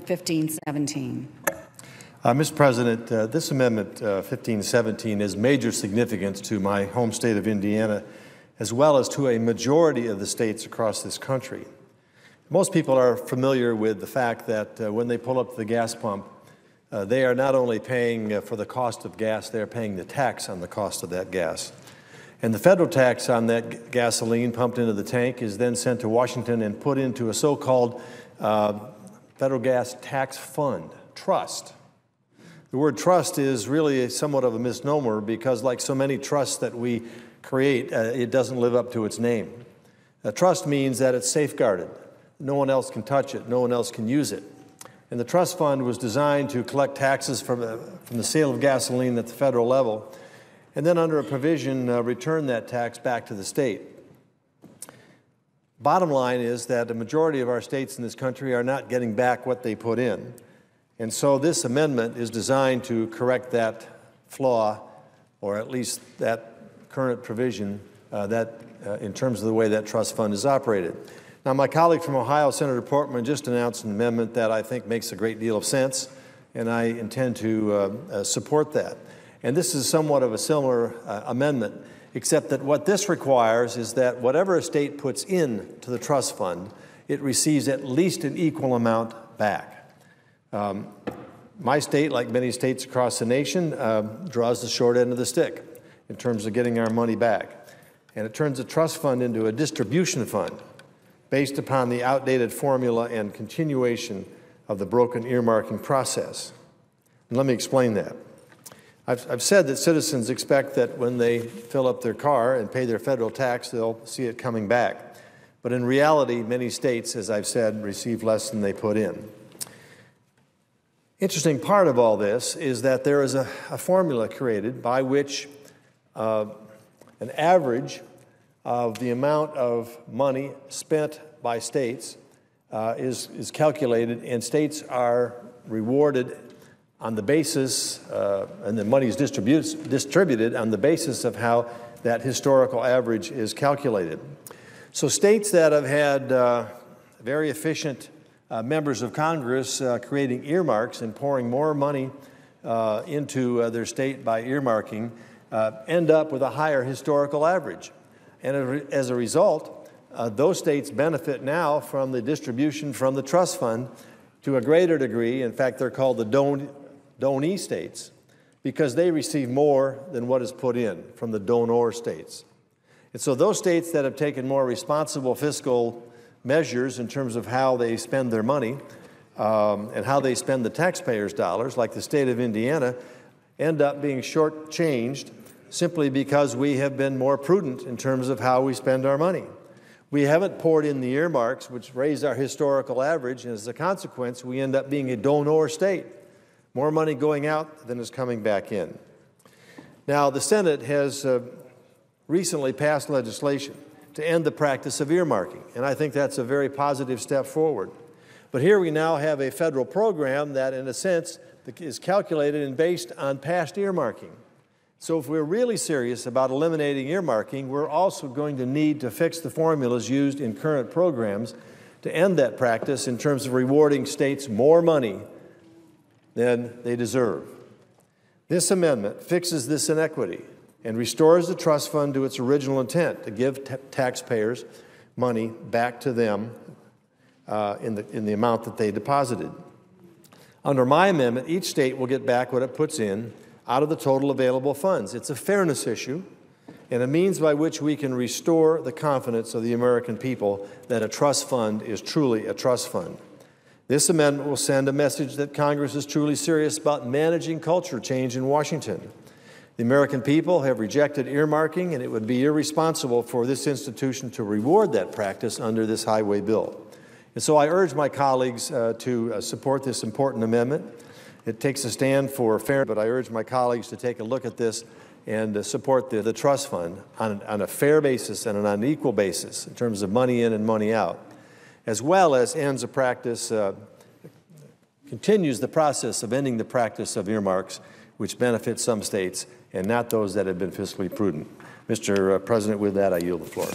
1517. Mr. President, this Amendment 1517 is major significance to my home state of Indiana, as well as to a majority of the states across this country. Most people are familiar with the fact that when they pull up to the gas pump, they are not only paying for the cost of gas, they're paying the tax on the cost of that gas. And the federal tax on that gasoline pumped into the tank is then sent to Washington and put into a so-called federal gas tax fund, trust. The word trust is really somewhat of a misnomer because, like so many trusts that we create, it doesn't live up to its name. A trust means that it's safeguarded. No one else can touch it. No one else can use it. And the trust fund was designed to collect taxes from the sale of gasoline at the federal level, and then under a provision, return that tax back to the state. Bottom line is that the majority of our states in this country are not getting back what they put in. And so this amendment is designed to correct that flaw, or at least that current provision in terms of the way that trust fund is operated. Now, my colleague from Ohio, Senator Portman, just announced an amendment that I think makes a great deal of sense, and I intend to support that. And this is somewhat of a similar amendment, except that what this requires is that whatever a state puts in to the trust fund, it receives at least an equal amount back. My state, like many states across the nation, draws the short end of the stick in terms of getting our money back. And it turns the trust fund into a distribution fund based upon the outdated formula and continuation of the broken earmarking process. And let me explain that. I've said that citizens expect that when they fill up their car and pay their federal tax, they'll see it coming back. But in reality, many states, as I've said, receive less than they put in. Interesting part of all this is that there is a formula created by which an average of the amount of money spent by states is calculated, and states are rewarded on the basis, and the money is distributed on the basis of how that historical average is calculated. So states that have had very efficient members of Congress creating earmarks and pouring more money into their state by earmarking end up with a higher historical average. And as a result, those states benefit now from the distribution from the trust fund to a greater degree. In fact, they're called the donee states because they receive more than what is put in from the donor states. And so those states that have taken more responsible fiscal measures in terms of how they spend their money and how they spend the taxpayers' dollars, like the state of Indiana, end up being shortchanged simply because we have been more prudent in terms of how we spend our money. We haven't poured in the earmarks, which raise our historical average, and as a consequence, we end up being a donor state. More money going out than is coming back in. Now, the Senate has recently passed legislation to end the practice of earmarking, and I think that's a very positive step forward. But here we now have a federal program that, in a sense, is calculated and based on past earmarking. So if we're really serious about eliminating earmarking, we're also going to need to fix the formulas used in current programs to end that practice in terms of rewarding states more money than they deserve. This amendment fixes this inequity and restores the trust fund to its original intent to give taxpayers money back to them in the amount that they deposited. Under my amendment, each state will get back what it puts in out of the total available funds. It's a fairness issue and a means by which we can restore the confidence of the American people that a trust fund is truly a trust fund. This amendment will send a message that Congress is truly serious about managing culture change in Washington. The American people have rejected earmarking, and it would be irresponsible for this institution to reward that practice under this highway bill. And so I urge my colleagues to support this important amendment. It takes a stand for fairness, but I urge my colleagues to take a look at this and support the trust fund on a fair basis and on an equal basis in terms of money in and money out, as well as ends a practice, continues the process of ending the practice of earmarks, which benefits some states and not those that have been fiscally prudent. Mr. President, with that, I yield the floor.